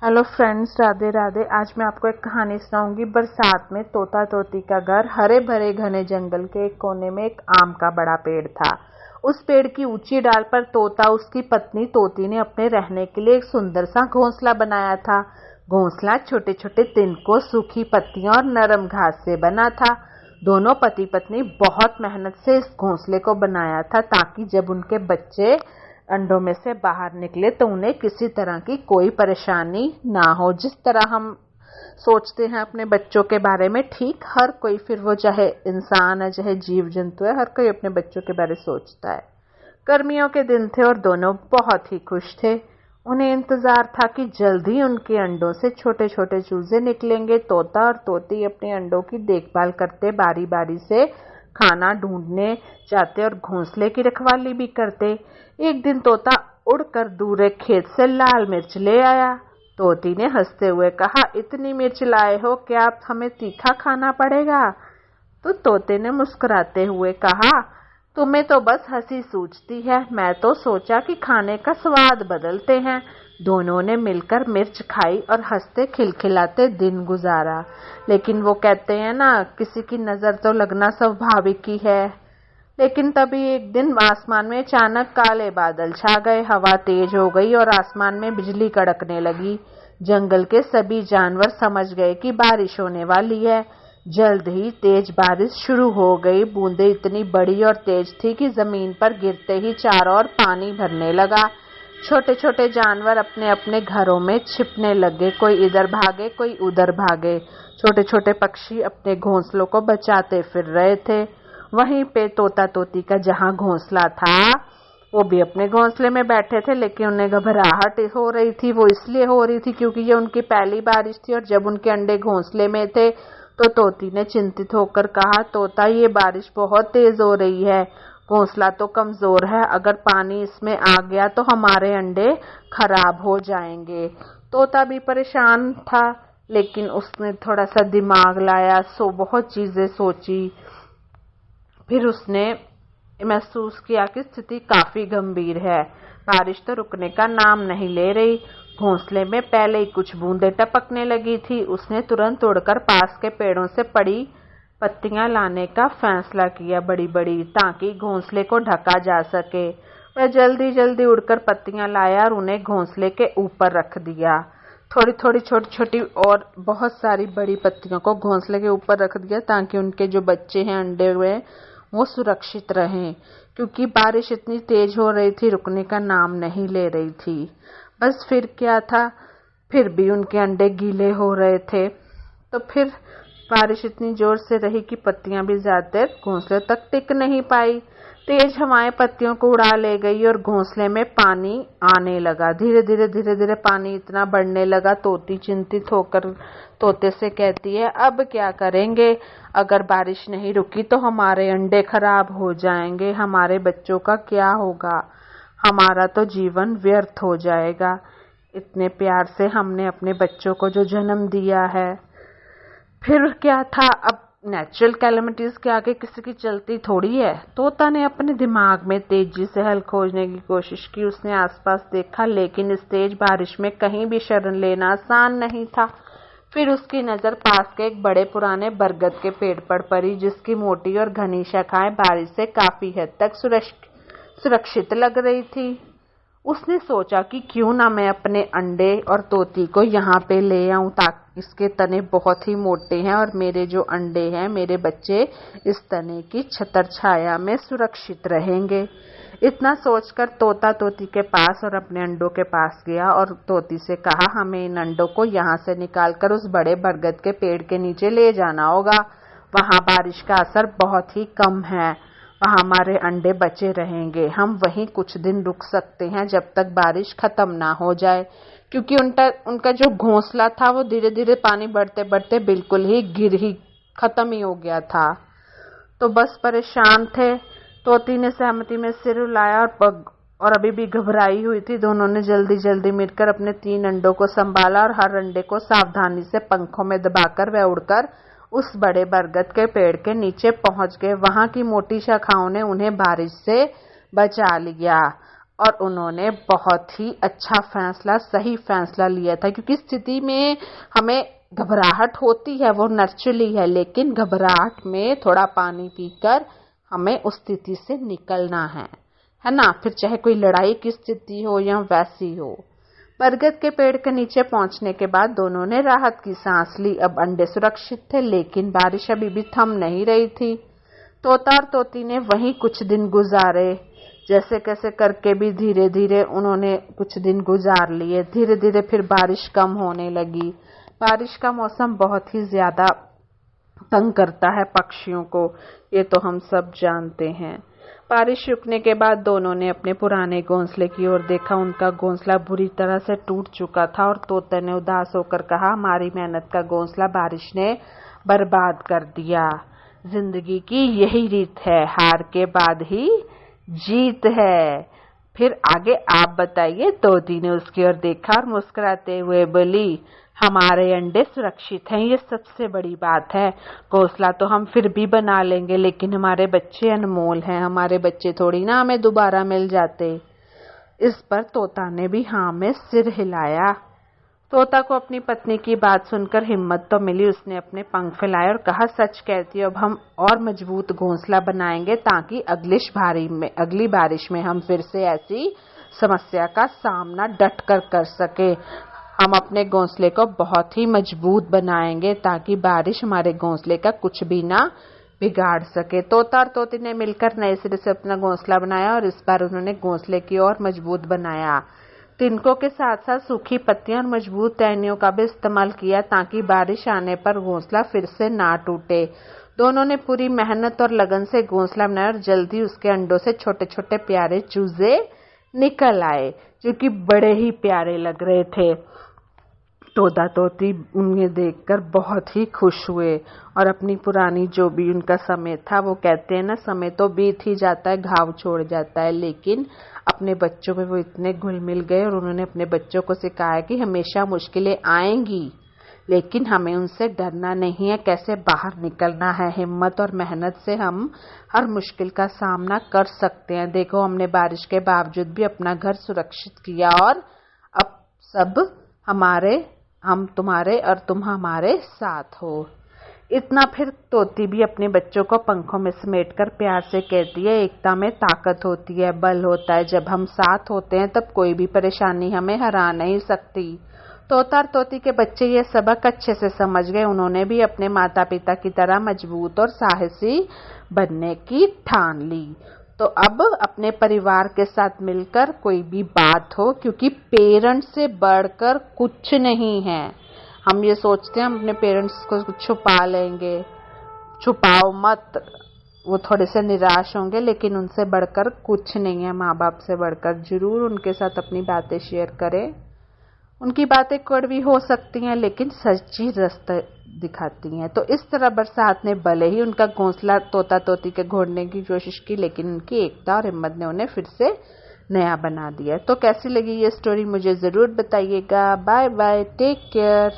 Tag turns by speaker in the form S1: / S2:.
S1: Hello friends, Radhe Radhe. आज मैं आपको एक कहानी सुनाऊंगी। बरसात में तोता तोती का घर। हरे भरे घने जंगल के एक कोने में एक आम का बड़ा पेड़ था। उस पेड़ की ऊंची डाल पर तोता उसकी पत्नी तोती ने अपने रहने के लिए एक सुंदर सा घोंसला बनाया था। घोंसला छोटे छोटे तिनकों, सूखी पत्तियों और नरम घास से बना था। दोनों पति पत्नी बहुत मेहनत से इस घोंसले को बनाया था ताकि जब उनके बच्चे अंडों में से बाहर निकले तो उन्हें किसी तरह की कोई परेशानी ना हो। जिस तरह हम सोचते हैं अपने बच्चों के बारे में, ठीक हर कोई, फिर वो चाहे इंसान है चाहे जीव जंतु है, हर कोई अपने बच्चों के बारे में सोचता है। गर्मियों के दिन थे और दोनों बहुत ही खुश थे। उन्हें इंतजार था कि जल्द ही उनके अंडों से छोटे छोटे चूजे निकलेंगे। तोता और तोती अपने अंडों की देखभाल करते, बारी बारी से खाना ढूंढने जाते और घोंसले की रखवाली भी करते। एक दिन तोता उड़कर दूर एक खेत से लाल मिर्च ले आया। तोती ने हंसते हुए कहा, इतनी मिर्च लाए हो, क्या अब हमें तीखा खाना पड़ेगा? तो तोते ने मुस्कुराते हुए कहा, तुम्हें तो बस हंसी सूझती है, मैं तो सोचा कि खाने का स्वाद बदलते हैं। दोनों ने मिलकर मिर्च खाई और हंसते खिलखिलाते दिन गुजारा। लेकिन वो कहते हैं ना, किसी की नजर तो लगना स्वाभाविक ही है। लेकिन तभी एक दिन आसमान में अचानक काले बादल छा गए। हवा तेज हो गई और आसमान में बिजली कड़कने लगी। जंगल के सभी जानवर समझ गए कि बारिश होने वाली है। जल्द ही तेज बारिश शुरू हो गई। बूंदें इतनी बड़ी और तेज थी कि जमीन पर गिरते ही चारों ओर पानी भरने लगा। छोटे छोटे जानवर अपने अपने घरों में छिपने लगे। कोई इधर भागे, कोई उधर भागे। छोटे छोटे पक्षी अपने घोंसलों को बचाते फिर रहे थे। वहीं पे तोता तोती का जहां घोंसला था, वो भी अपने घोंसले में बैठे थे, लेकिन उन्हें घबराहट हो रही थी। वो इसलिए हो रही थी क्योंकि ये उनकी पहली बारिश थी और जब उनके अंडे घोंसले में थे तो तोती ने चिंतित होकर कहा, तोता, ये बारिश बहुत तेज हो रही है, घोंसला तो कमजोर है, अगर पानी इसमें आ गया तो हमारे अंडे खराब हो जाएंगे। तोता भी परेशान था, लेकिन उसने थोड़ा सा दिमाग लाया, बहुत चीजें सोची। फिर उसने महसूस किया कि स्थिति काफी गंभीर है। बारिश तो रुकने का नाम नहीं ले रही। घोंसले में पहले ही कुछ बूंदें टपकने लगी थी। उसने तुरंत उड़कर पास के पेड़ों से पड़ी पत्तियां लाने का फैसला किया, बड़ी बड़ी, ताकि घोंसले को ढका जा सके। वह जल्दी जल्दी उड़कर पत्तियां लाया और उन्हें घोंसले के ऊपर रख दिया। थोड़ी थोड़ी छोटी छोटी और बहुत सारी बड़ी पत्तियों को घोंसले के ऊपर रख दिया ताकि उनके जो बच्चे हैं अंडे हुए, वो सुरक्षित रहें। क्योंकि बारिश इतनी तेज हो रही थी, रुकने का नाम नहीं ले रही थी। बस फिर क्या था, फिर भी उनके अंडे गीले हो रहे थे। तो फिर बारिश इतनी जोर से रही कि पत्तियां भी ज्यादा देर घोंसले तक टिक नहीं पाई। तेज हवाएं पत्तियों को उड़ा ले गई और घोंसले में पानी आने लगा। धीरे धीरे पानी इतना बढ़ने लगा। तोती चिंतित होकर तोते से कहती है, अब क्या करेंगे? अगर बारिश नहीं रुकी तो हमारे अंडे खराब हो जाएंगे, हमारे बच्चों का क्या होगा? हमारा तो जीवन व्यर्थ हो जाएगा। इतने प्यार से हमने अपने बच्चों को जो जन्म दिया है। फिर क्या था, अब नेचुरल कैलेमिटीज के आगे किसी की चलती थोड़ी है। तोता ने अपने दिमाग में तेजी से हल खोजने की कोशिश की। उसने आसपास देखा, लेकिन इस तेज बारिश में कहीं भी शरण लेना आसान नहीं था। फिर उसकी नजर पास के एक बड़े पुराने बरगद के पेड़ पर पड़ी, जिसकी मोटी और घनी शाखाएं बारिश से काफी हद तक सुरक्षित लग रही थी। उसने सोचा कि क्यों ना मैं अपने अंडे और तोती को यहाँ पे ले आऊं, ताकि इसके तने बहुत ही मोटे हैं और मेरे जो अंडे हैं, मेरे बच्चे इस तने की छतर छाया में सुरक्षित रहेंगे। इतना सोचकर तोता तोती के पास और अपने अंडों के पास गया और तोती से कहा, हमें इन अंडों को यहाँ से निकालकर उस बड़े बरगद के पेड़ के नीचे ले जाना होगा। वहाँ बारिश का असर बहुत ही कम है, वहाँ हमारे अंडे बचे रहेंगे। हम वहीं कुछ दिन रुक सकते हैं जब तक बारिश खत्म ना हो जाए, क्योंकि उनका जो घोंसला था वो धीरे धीरे पानी बढ़ते बढ़ते बिल्कुल ही खत्म ही हो गया था। तो बस परेशान थे। तोती ने सहमति में सिर हिलाया और अभी भी घबराई हुई थी। दोनों ने जल्दी जल्दी मिलकर अपने 3 अंडों को संभाला और हर अंडे को सावधानी से पंखों में दबाकर वह उड़कर उस बड़े बरगद के पेड़ के नीचे पहुंच गए। वहां की मोटी शाखाओं ने उन्हें बारिश से बचा लिया। और उन्होंने बहुत ही अच्छा फैसला, सही फैसला लिया था, क्योंकि स्थिति में हमें घबराहट होती है, वो नेचुरली है, लेकिन घबराहट में थोड़ा पानी पीकर हमें उस स्थिति से निकलना है ना। फिर चाहे कोई लड़ाई की स्थिति हो या वैसी हो। बरगद के पेड़ के नीचे पहुंचने के बाद दोनों ने राहत की सांस ली। अब अंडे सुरक्षित थे, लेकिन बारिश अभी भी थम नहीं रही थी। तोता और तोती ने वहीं कुछ दिन गुजारे। जैसे कैसे करके भी धीरे धीरे उन्होंने कुछ दिन गुजार लिए। धीरे धीरे फिर बारिश कम होने लगी। बारिश का मौसम बहुत ही ज्यादा तंग करता है पक्षियों को, ये तो हम सब जानते हैं। बारिश रुकने के बाद दोनों ने अपने पुराने घोंसले की ओर देखा। उनका घोंसला बुरी तरह से टूट चुका था और तोते ने उदास होकर कहा, हमारी मेहनत का घोंसला बारिश ने बर्बाद कर दिया। जिंदगी की यही रीत है, हार के बाद ही जीत है। फिर आगे आप बताइए। तोती ने उसकी ओर देखा और मुस्कुराते हुए बोली, हमारे अंडे सुरक्षित हैं, ये सबसे बड़ी बात है। घोंसला तो हम फिर भी बना लेंगे, लेकिन हमारे बच्चे अनमोल हैं। हमारे बच्चे थोड़ी ना हमें दोबारा मिल जाते। इस पर तोता ने भी हाँ में सिर हिलाया। तोता को अपनी पत्नी की बात सुनकर हिम्मत तो मिली। उसने अपने पंख फैलाए और कहा, सच कहती हो, अब हम और मजबूत घोंसला बनाएंगे ताकि अगली बारिश में हम फिर से ऐसी समस्या का सामना डट कर सके। हम अपने घोंसले को बहुत ही मजबूत बनाएंगे ताकि बारिश हमारे घोंसले का कुछ भी ना बिगाड़ सके। तोता और तोती ने मिलकर नए सिरे से अपना घोंसला बनाया और इस बार उन्होंने घोंसले की और मजबूत बनाया। तिनकों के साथ साथ सूखी पत्तियां और मजबूत टहनियों का भी इस्तेमाल किया ताकि बारिश आने पर घोंसला फिर से ना टूटे। दोनों ने पूरी मेहनत और लगन से घोंसला बनाया और जल्दी उसके अंडों से छोटे छोटे प्यारे चूजे निकल आए, जो कि बड़े ही प्यारे लग रहे थे। तोता तोती उन्हें देखकर बहुत ही खुश हुए और अपनी पुरानी जो भी उनका समय था, वो कहते हैं ना, समय तो बीत ही जाता है, घाव छोड़ जाता है, लेकिन अपने बच्चों में वो इतने घुल मिल गए और उन्होंने अपने बच्चों को सिखाया कि हमेशा मुश्किलें आएंगी, लेकिन हमें उनसे डरना नहीं है, कैसे बाहर निकलना है। हिम्मत और मेहनत से हम हर मुश्किल का सामना कर सकते हैं। देखो, हमने बारिश के बावजूद भी अपना घर सुरक्षित किया और अब सब हम तुम्हारे और तुम हमारे साथ हो। इतना फिर तोती भी अपने बच्चों को पंखों में समेटकर प्यार से कहती है, एकता में ताकत होती है, बल होता है। जब हम साथ होते हैं तब कोई भी परेशानी हमें हरा नहीं सकती। तोता और तोती के बच्चे ये सबक अच्छे से समझ गए। उन्होंने भी अपने माता पिता की तरह मजबूत और साहसी बनने की ठान ली। तो अब अपने परिवार के साथ मिलकर कोई भी बात हो, क्योंकि पेरेंट्स से बढ़कर कुछ नहीं है। हम ये सोचते हैं हम अपने पेरेंट्स को छुपा लेंगे, छुपाओ मत, वो थोड़े से निराश होंगे, लेकिन उनसे बढ़कर कुछ नहीं है। माँ बाप से बढ़कर जरूर उनके साथ अपनी बातें शेयर करें। उनकी बातें कड़वी हो सकती हैं, लेकिन सच्ची रास्ता दिखाती हैं। तो इस तरह बरसात ने भले ही उनका घोंसला तोता तोती के घोड़ने की कोशिश की, लेकिन उनकी एकता और हिम्मत ने उन्हें फिर से नया बना दिया। तो कैसी लगी ये स्टोरी मुझे जरूर बताइएगा। Bye bye, take care.